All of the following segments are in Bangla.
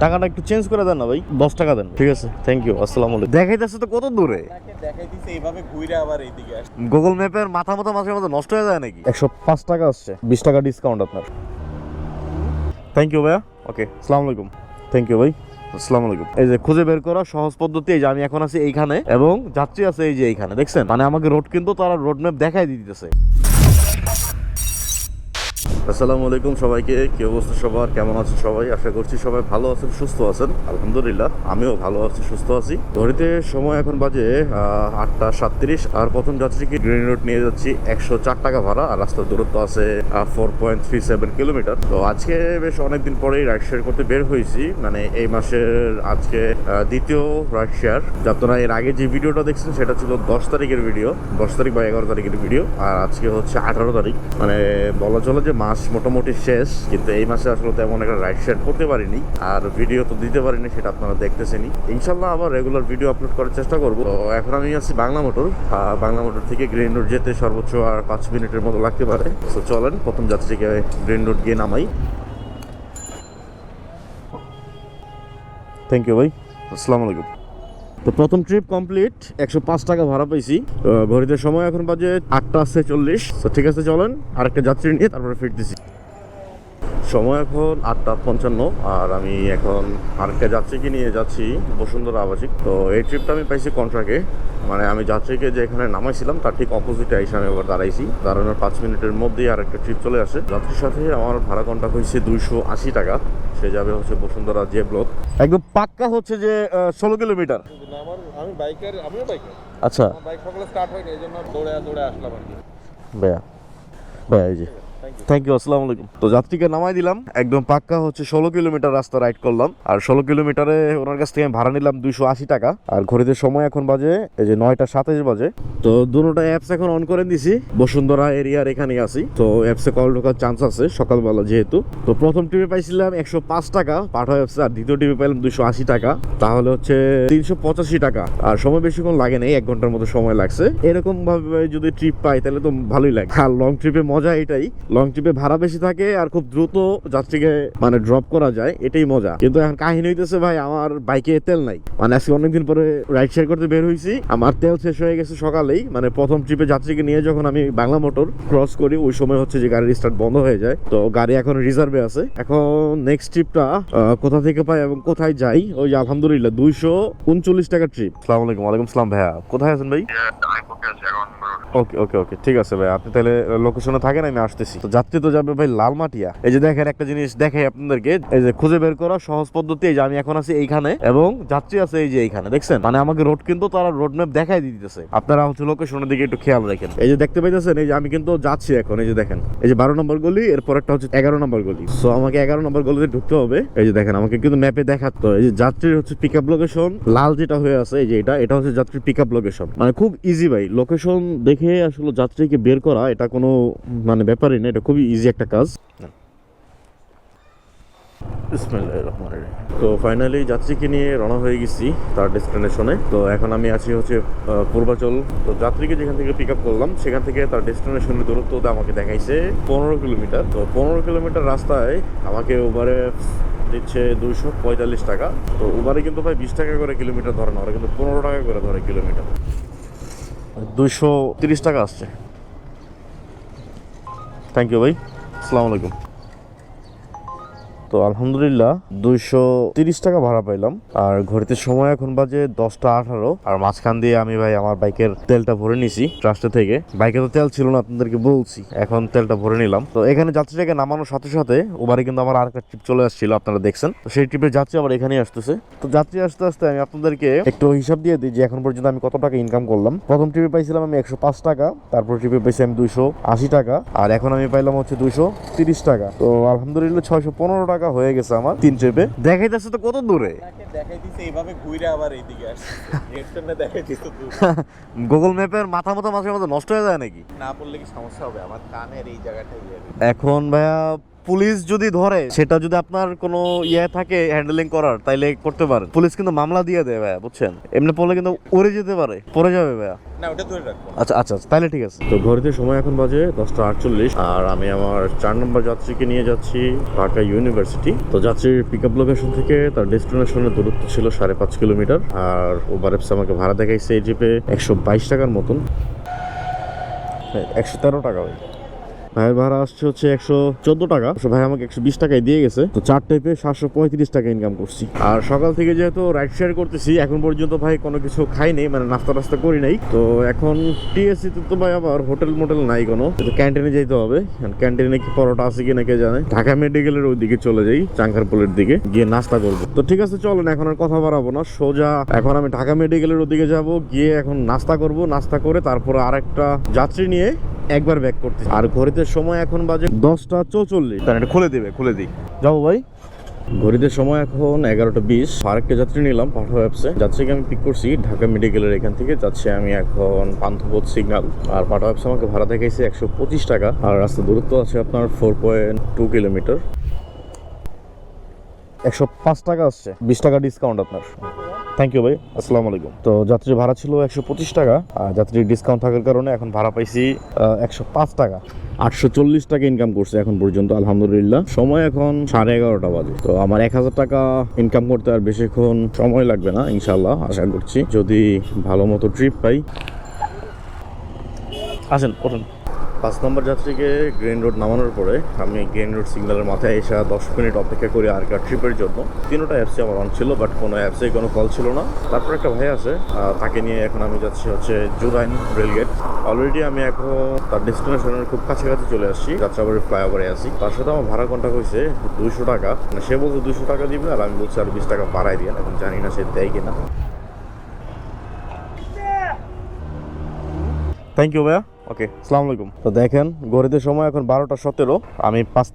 টাকাটা একটু চেঞ্জ করে দেন না ভাই, 10 টাকা দেন। ঠিক আছে, থ্যাংক ইউ, আসসালামু আলাইকুম। দেখাইতেছে তো কত দূরে, দেখাইতেছে এইভাবে ঘুরে আবার এইদিকে আসছে। গুগল ম্যাপের মাথা মতো মাঝে মাঝে নষ্ট হয়ে যায় নাকি। 105 টাকা আসছে, 20 টাকা ডিসকাউন্ট আপনার। থ্যাংক ইউ ভাইয়া, ওকে, আসসালামু আলাইকুম। থ্যাংক ইউ ভাই, আসসালামু আলাইকুম। এই যে খুঁজে বের করা সহজ পদ্ধতি, এই যে আমি এখন আছি এইখানে এবং যাত্রী আছে এই যে এইখানে, দেখছেন? মানে আমাকে রোড কিন্তু তারা রোড ম্যাপ দেখাই দিতেছে। আসসালামু আলাইকুম সবাইকে, কি অবস্থা সবার, কেমন আছেন সবাই? আশা করছি সবাই ভালো আছেন, সুস্থ আছেন। আলহামদুলিল্লাহ আমিও ভালো আছি, সুস্থ আছি। ঘড়িতে সময় এখন বাজে 8টা 37, আর প্রথম যাত্রীকে গ্রিন রোড নিয়ে যাচ্ছি। 104 টাকা ভাড়া, আর রাস্তার দূরত্ব আছে 4.37 কিলোমিটার। তো আজকে বেশ অনেকদিন পরেই রাইড শেয়ার করতে বের হয়েছি, মানে এই মাসের আজকে দ্বিতীয় রাইড শেয়ার। আপনারা এর আগে যে ভিডিওটা দেখছেন সেটা ছিল 10 তারিখের ভিডিও, 10 তারিখ বা 11 তারিখের ভিডিও, আর আজকে হচ্ছে 18 তারিখ। মানে বলা চলে যে মাস মোটামুটি শেষ, কিন্তু এই মাসে আসলে তেমন একটা রাইড শেয়ার করতে পারিনি, আর ভিডিও তো দিতে পারিনি, সেটা আপনারা দেখতেছেনই। ইনশাল্লাহ আবার রেগুলার ভিডিও আপলোড করার চেষ্টা করবো। তো এখন আমি আছি বাংলা মোটর। বাংলা মোটর থেকে গ্রিন রোড যেতে সর্বোচ্চ আর 5 মিনিটের মতো লাগতে পারে। তো চলেন প্রথম যাত্রীকে গ্রিন রোড গিয়ে নামাই। থ্যাংক ইউ ভাই, আসসালামু আলাইকুম। তো প্রথম ট্রিপ কমপ্লিট, 105 টাকা ভাড়া পাইছি। ঘড়িতে সময় এখন বাজে 8টা 40। তো ঠিক আছে, চলেন আরেকটা যাত্রী নিয়ে তারপরে ফিরতেছি। সময় এখন 8টা 55, আর আমি এখন আরেকটা যাত্রীকে নিয়ে যাচ্ছি বসুন্ধরা আবাসিক। তো এই ট্রিপটা আমি পাইছি কন্ট্রাক্টে, মানে আমি যাত্রীকে যে এখানে নামাইছিলাম তার ঠিক অপোজিটে এসে আমি আবার দাঁড়াইছি। দাঁড়ানোর 5 মিনিটের মধ্যেই আরেকটা ট্রিপ চলে আসে। যাত্রীর সাথে আমার ভাড়া কন্ট্রাক্ট হয়েছে 280 টাকা। সে যাবে হচ্ছে বসুন্ধরা জে ব্লক। একদম পাক্কা হচ্ছে যে 16 কিলোমিটার। আমিও বাইকার। আচ্ছা বাইক সকালে স্টার্ট হয়নি, এই জন্য দৌড়ে আসলাম আর কি। ভাইয়া, ভাইয়া এই যে থ্যাংক ইউ, আসসালামু আলাইকুম। তো যাত্রীকে নামাই দিলাম, একদম পাক্কা হচ্ছে 16 কিলোমিটার রাস্তা রাইড করলাম, আর 16 কিলোমিটারে ওনার কাছ থেকে ভাড়া নিলাম 280 টাকা। আর ঘড়িতে সময় এখন বাজে এই যে 9টা 27 বাজে। তো দুটোটা অ্যাপস এখন অন করে দিছি, বসুন্ধরা এরিয়ার এখানেই আছি। তো অ্যাপসে কল ঢোকার চান্স আছে সকালবেলা যেহেতু। তো প্রথম টিপে পাইছিলাম 105 টাকা পাঠাও অ্যাপসে, আর দ্বিতীয় টিপে পাইলাম 280 টাকা, তাহলে হচ্ছে 385 টাকা। আর সময় বেশিক্ষণ লাগে নেই, 1 ঘন্টার মতো সময় লাগছে। এরকম ভাবে যদি ট্রিপ পাই তাহলে তো ভালোই লাগে। আর লং ট্রিপে মজা এটাই, লং ট্রিপে ভাড়া বেশি থাকে আর খুব দ্রুত যাত্রীকে মানে ড্রপ করা যায়, এটাই মজা। কিন্তু এখন কাহিনী হইতেছে ভাই, আমার বাইকে তেল নাই। মানে আজকে অনেকদিন পরে রাইড শেয়ার করতে বের হয়েছি, আমার তেল শেষ হয়ে গেছে সকালেই। মানে প্রথম ট্রিপে যাত্রীকে নিয়ে যখন আমি বাংলা মোটর ক্রস করি, ওই সময় হচ্ছে যে গাড়ির স্টার্ট বন্ধ হয়ে যায়। তো গাড়ি এখন রিজার্ভে আছে। এখন নেক্সট ট্রিপটা কোথা থেকে পাই এবং কোথায় যাই, ওই যে আলহামদুলিল্লাহ 239 টাকা ট্রিপ। আসসালামু আলাইকুম। ওয়ালাইকুম সালাম ভাইয়া, কোথায় আছেন ভাই? ওকে ওকে ওকে, ঠিক আছে ভাই, আপনি তাহলে লোকেশনে থাকেন, আমি আসতেছি। তো যাত্রী তো যাবে ভাই লালমাটিয়া। এই যে দেখেন একটা জিনিস দেখাই আপনাদেরকে, এই যে খুঁজে বের করা সহজ পদ্ধতি, এই যে আমি এখন আছি এইখানে এবং যাত্রী আছে এই যে এইখানে, দেখছেন? মানে আমাকে রোড কিন্তু তারা রোড ম্যাপ দেখাই দিতেছে। আপনারা হচ্ছে লোকেশনের দিকে একটু খেয়াল রাখেন। এই যে দেখতে পাইতেছেন, এই যে আমি কিন্তু যাচ্ছি এখন, এই যে দেখেন, এই যে 12 নম্বর গলি, এরপর একটা হচ্ছে 11 নম্বর গলি। সো আমাকে 11 নম্বর গলিতে ঢুকতে হবে। এই যে দেখেন আমাকে কিন্তু ম্যাপে দেখাতো, এই যে যাত্রীর হচ্ছে পিক আপ লোকেশন লাল যেটা হয়ে আছে, এই যে এটা হচ্ছে যাত্রীর পিক আপ লোকেশন। মানে খুব ইজি ভাই, লোকেশন দেখে আসলে যাত্রীকে বের করা এটা কোনো মানে ব্যাপারই না, এটা খুবই ইজি একটা কাজ। তো ফাইনালি যাত্রীকে নিয়ে রওনা হয়ে গেছি তার ডেস্টিনেশনে। তো এখন আমি আছি হচ্ছে পূর্বাচল। তো যাত্রীকে যেখান থেকে পিক আপ করলাম সেখান থেকে তার ডেস্টিনেশনের দূরত্ব আমাকে দেখাইছে 15 কিলোমিটার। তো 15 কিলোমিটার রাস্তায় আমাকে উবারে দিচ্ছে 245 টাকা। তো উবারে কিন্তু ভাই 20 টাকা করে কিলোমিটার ধরে না, ওরা কিন্তু 15 টাকা করে ধরে কিলোমিটার। 230 টাকা আসছে। থ্যাংক ইউ ভাই, আসসালামু আলাইকুম। তো আলহামদুলিল্লাহ 230 টাকা ভাড়া পাইলাম, আর ঘড়িতে সময় এখন বাজে 10টা 18। আর মাঝখান দিয়ে আমি ভাই আমার বাইকের তেলটা ভরে নিছি ট্রাস্টে থেকে। বাইকে তো তেল ছিল না, আপনাদেরকে বলছি, এখন তেলটা ভরে নিলাম। তো এখানে যাত্রীটাকে নামানোর সাথে সাথে ওবারে কিন্তু আমার আরেকটা ট্রিপ চলে আসছিল, আপনারা দেখছেন। তো সেই ট্রিপের যাত্রী আবার এখানেই আসতেছে। তো যাত্রী আসতে আসতে আমি আপনাদেরকে একটু হিসাব দিয়ে দিই যে এখন পর্যন্ত আমি কত টাকা ইনকাম করলাম। প্রথম ট্রিপে পাইছিলাম আমি 105 টাকা, তারপর ট্রিপে পাইছি আমি 280 টাকা, আর এখন আমি পাইলাম হচ্ছে 230 টাকা। তো আলহামদুলিল্লাহ 615 টাকা হয়ে গেছে আমার 3 ট্রিপে। দেখাইতেছে তো কত দূরে, দেখাইতেছে এইভাবে ঘুরে আবার এইদিকে আসছে। রেস্টুরেন্টে দেখাইতেছে দূর। গুগল ম্যাপের মাথা মতো মাঝে মাঝে নষ্ট হয়ে যায় নাকি? না পড়লে কি সমস্যা হবে? আমার কানের এই জায়গাটাই এখন ভাইয়া পুলিশ যদি ধরে সেটা যদি আপনার কোনো ইয়ে থাকে হ্যান্ডেলিং করার তাইলে করতে পারেন। পুলিশ কিন্তু মামলা দিয়ে দেয় ভাইয়া, বুঝছেন? এমনি পড়লে কিন্তু উড়ে যেতে পারে, পড়ে যাবে ভাইয়া। না ওটা ধরে রাখবো। আচ্ছা আচ্ছা তাহলে ঠিক আছে। তো ঘড়িতে সময় এখন বাজে 10:48 আর আমি আমার 4 নম্বর যাত্রীকে নিয়ে যাচ্ছি ঢাকা ইউনিভার্সিটি। তো যাত্রীর পিক আপ লোকেশন থেকে তার ডেস্টিনেশনের দূরত্ব ছিল 5.5 কিলোমিটার। আর উবার অ্যাপস আমাকে ভাড়া দেখাইছে এই জিপে 122 টাকার মতন, 113 টাকা ভাই। ভাইয়ের ভাড়া আসছে হচ্ছে 114 টাকা। ভাই আমাকে 120 টাকায় দিয়ে গেছে। তো 4 টাইপে 735 টাকা ইনকাম করছি। আর সকাল থেকে যেহেতু রাইড শেয়ার করতেছি এখন পর্যন্ত ভাই কোনো কিছু খাই নেই, মানে নাস্তা টাস্তা করি নাই। তো এখন টিএসসি তে তো ভাই আবার হোটেল মোটেল নাই কোনো, তো ক্যান্টিনে যেতে হবে। ক্যান্টিনে কি পরোটা আছে কিনা কে জানে। ঢাকা মেডিকেলের ওই দিকে চলে যাই, চাঙ্কারপুলের দিকে গিয়ে নাস্তা করবো। তো ঠিক আছে চলেন, এখন আর কথা বাড়াবো না, সোজা এখন আমি ঢাকা মেডিকেলের ওদিকে যাব, গিয়ে এখন নাস্তা করব। নাস্তা করে তারপরে আরেকটা যাত্রী নিয়ে একবার ব্যাক করতে। আর ঘড়িতে সময় এখন বাজে 10:44। তার এটা খুলে দিবে, খুলে দিই, যাবো ভাই। ঘড়িতে সময় এখন 11:20। আরেকটা যাত্রী নিলাম পাঠাও অ্যাপসে। যাত্রীকে আমি পিক করছি ঢাকা মেডিকেলের এখান থেকে। যাচ্ছি আমি এখন পান্থপথ সিগন্যাল। আর পাঠাও অ্যাপস আমাকে ভাড়া দেখাইছে 125 টাকা। আর রাস্তার দূরত্ব আছে আপনার 4.2 কিলোমিটার। 105 টাকা আসছে, 20 টাকা ডিসকাউন্ট আপনার। থ্যাংক ইউ ভাই, আসসালামু আলাইকুম। তো যাত্রীর ভাড়া ছিল 125 টাকা, আর যাত্রীর ডিসকাউন্ট থাকার কারণে এখন ভাড়া পাইছি 105 টাকা। 840 টাকা ইনকাম করছে এখন পর্যন্ত, আলহামদুলিল্লাহ। সময় এখন 11:30 বাজে। তো আমার 1000 টাকা ইনকাম করতে আর বেশিক্ষণ সময় লাগবে না ইনশাল্লাহ, আশা করছি, যদি ভালো মতো ট্রিপ পাই। আসেন ওঠেন। 5 নম্বর যাত্রীকে গ্রিন রোড নামানোর পরে আমি গ্রিন রোড সিগন্যালের মাথায় এসে 10 মিনিট অপেক্ষা করি আর একটা ট্রিপের জন্য। 3টা অ্যাপসে আমার অন ছিল, বাট কোনো অ্যাপসে কোনো কল ছিল না। তারপর একটা ভাই আছে, তাকে নিয়ে এখন আমি যাচ্ছি হচ্ছে জুরাইন রেলগেট। অলরেডি আমি এখন তার ডেস্টিনেশনের খুব কাছাকাছি চলে আসছি, যাত্রাবাড়ি ফ্লাইওভারে আছি। তার সাথে আমার ভাড়া কন্ট্যাক্ট হয়েছে 200 টাকা। মানে সে বলছে 200 টাকা দিবে, আর আমি বলছি আর 20 টাকা বাড়াই দিয়ে। এখন জানি না সে দেয় কিনা। থ্যাংক ইউ ভাইয়া, ওকে, আসসালামু আলাইকুম। তো দেখেন ঘড়িতে সময় এখন 12:17। আমি 6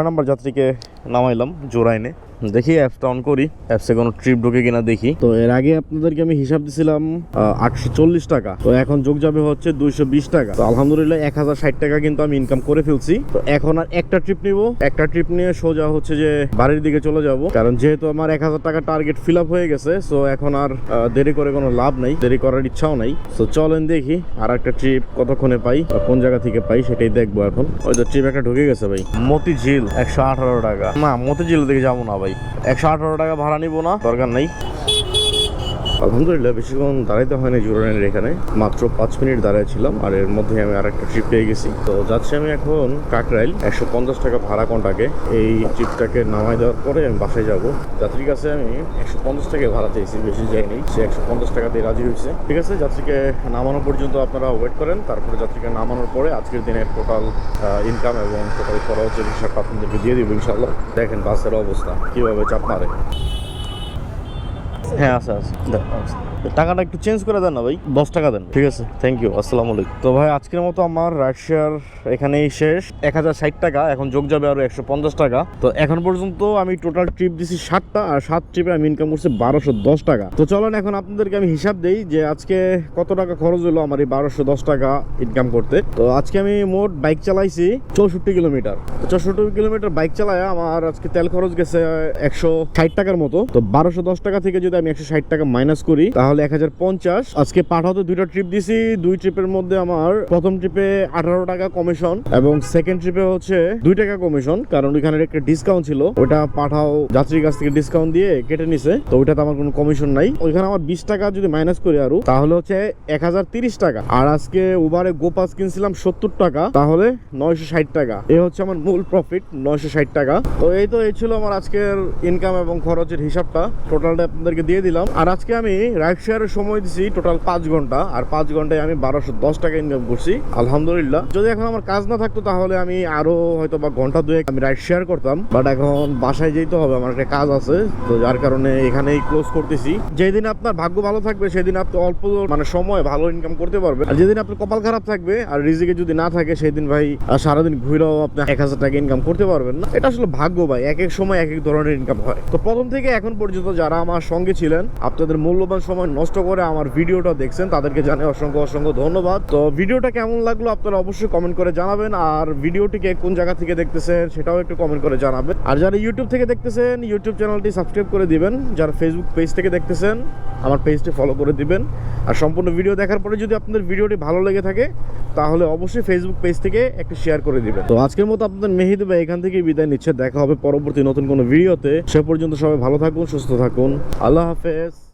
নম্বর যাত্রীকে নামাইলাম জোরাইনে। দেখি অ্যাপসটা অন করি, অ্যাপসে কোনো ট্রিপ ঢুকে কিনা দেখি। তো এর আগে আপনাদেরকে আমি হিসাব দিছিলাম 840 টাকা, তো এখন যোগ যাবে হচ্ছে 220 টাকা। তো আলহামদুলিল্লাহ 1060 টাকা কিন্তু আমি ইনকাম করে ফেলছি। তো এখন আর একটা ট্রিপ নিব, একটা ট্রিপ নিয়ে সোজা হচ্ছে যে বাড়ির দিকে চলে যাব। কারণ যেহেতু আমার 1000 টাকা টার্গেট ফিল আপ হয়ে গেছে, সো এখন আর দেরি করে কোনো লাভ নাই, দেরি করার ইচ্ছাও নাই। সো চলেন দেখি আর একটা ট্রিপ কতক্ষণে পাই, কোন জায়গা থেকে পাই সেটাই দেখবো এখন। ওই তো ট্রিপ একটা ঢুকে গেছে ভাই, মতিঝিল। 118 টাকা। না, মতিঝিল দিকে যাবো না ভাই, 118 টাকা ভাড়া নিব না, দরকার নাই। আলহামদুলিল্লাহ বেশিক্ষণ দাঁড়াইতে হয়নি জুরাইনের এখানে, মাত্র 5 মিনিট দাঁড়াইছিলাম। আর এর মধ্যে আমি আর একটা ট্রিপ পেয়ে গেছি। তো যাচ্ছি আমি এখন কাকরাইল। 150 টাকা ভাড়া কন্টাকে। এই ট্রিপটাকে নামাই দেওয়ার পরে আমি বাসায় যাব। যাত্রীর কাছে আমি 150 টাকা ভাড়া চাইছি, বেশি যাইনি। সে 150 টাকা দিয়ে রাজি হয়েছে। ঠিক আছে, যাত্রীকে নামানো পর্যন্ত আপনারা ওয়েট করেন। তারপরে যাত্রীকে নামানোর পরে আজকের দিনের টোটাল ইনকাম এবং টোটাল খরচের হিসাবটা আপনাদেরকে দিয়ে দিব ইনশাল্লাহ। দেখেন বাসের অবস্থা কিভাবে চাপ মারে। হ্যাঁ আচ্ছা আচ্ছা, টাকাটা একটু চেঞ্জ করে দেন না ভাই, 10 টাকা দেন। ঠিক আছে, থ্যাংক ইউ, আসসালামু আলাইকুম। তো ভাই আজকের মতো আমার রাইড শেয়ার এখানেই শেষ। 1060 টাকা, এখন যোগ যাবে আরো 150 টাকা। তো এখন পর্যন্ত আমি টোটাল ট্রিপ দিছি 7টা, আর 7 ট্রিপে আমি ইনকাম করছি 1210 টাকা। তো চলেন এখন আপনাদেরকে আমি হিসাব দেই যে আজকে কত টাকা খরচ হলো আমার এই 1210 টাকা ইনকাম করতে। তো আজকে আমি মোট বাইক চালাইছি 64 কিলোমিটার। 64 কিলোমিটার বাইক চালায় আমার আজকে তেল খরচ গেছে 160 টাকার মতো। তো 1210 টাকা থেকে যদি আমি 160 টাকা মাইনাস করি তাহলে 1050। আজকে পাঠাতে 2টা ট্রিপ দিছি, 2 ট্রিপের মধ্যে আমার প্রথম ট্রিপে 18 টাকা কমিশন এবং সেকেন্ড ট্রিপে হচ্ছে 2 টাকা কমিশন, কারণ ওইখানে একটা ডিসকাউন্ট ছিল, ওটা পাঠাও যাত্রীর কাছ থেকে ডিসকাউন্ট দিয়ে কেটে নিছে। তো ওইটাতে আমার কোনো কমিশন নাই। ওইখানে আমার 20 টাকা যদি মাইনাস করি আরো তাহলে হচ্ছে 1030 টাকা। আর আজকে উবারে গোপাস কিনছিলাম 70 টাকা, তাহলে 960 টাকা। এই হচ্ছে আমার মূল প্রফিট, 960 টাকা। তো এই ছিল আমার আজকের ইনকাম এবং খরচের হিসাবটা, টোটালটা আপনাদেরকে দিয়ে দিলাম। আর আজকে আমি রাইড শেয়ারের সময় দিছি টোটাল 5 ঘন্টা, আর 5 ঘন্টায় আমি 1210 টাকা ইনকাম করছি আলহামদুলিল্লাহ। যদি এখন আমার কাজ না থাকতো তাহলে আমি আরো হয়তো বা ঘন্টা 2 আমি রাইড শেয়ার করতাম, বাট এখন বাসায় যেতে হবে, আমার একটা কাজ আছে। তো যার কারণে এখানেই ক্লোজ করতেছি। যেদিন আপনার ভাগ্য ভালো থাকবে সেদিন আপনি অল্প মানে সময় ভালো ইনকাম করতে পারবেন, আর যেদিন আপনার কপাল খারাপ থাকবে আর রিজিকে যদি না থাকে সেদিন ভাই সারাদিন ঘুরেও আপনি 1000 টাকা ইনকাম করতে পারবেন না। এটা আসলে ভাগ্য ভাই, এক এক সময় এক এক ধরনের ইনকাম হয়। তো প্রথম থেকে এখন পর্যন্ত যারা আমার সঙ্গে ছিলেন আপনাদের মূল্যবান সময় নষ্ট করে আমার ভিডিওটা দেখছেন, তাদেরকে জানাই অসংখ্য অসংখ্য ধন্যবাদ। তো ভিডিওটা কেমন লাগলো আপনারা অবশ্যই কমেন্ট করে জানাবেন, আর ভিডিওটিকে কোন জায়গা থেকে দেখতেছেন সেটাও একটু কমেন্ট করে জানাবেন। আর যারা ইউটিউব থেকে দেখতেছেন ইউটিউব চ্যানেলটি সাবস্ক্রাইব করে দিবেন, যারা ফেসবুক পেজ থেকে দেখতেছেন আমার পেজটি ফলো করে দিবেন। আর সম্পূর্ণ ভিডিও দেখার পরে যদি আপনাদের ভিডিওটি ভালো লেগে থাকে তাহলে অবশ্যই ফেসবুক পেজ থেকে একটু শেয়ার করে দিবেন। তো আজকের মতো আপনাদের মেহেদি ভাই এখান থেকে বিদায় নিচ্ছে, দেখা হবে পরবর্তী নতুন কোনো ভিডিওতে। সে পর্যন্ত সবাই ভালো থাকুন, সুস্থ থাকুন, আল্লাহ হাফেজ।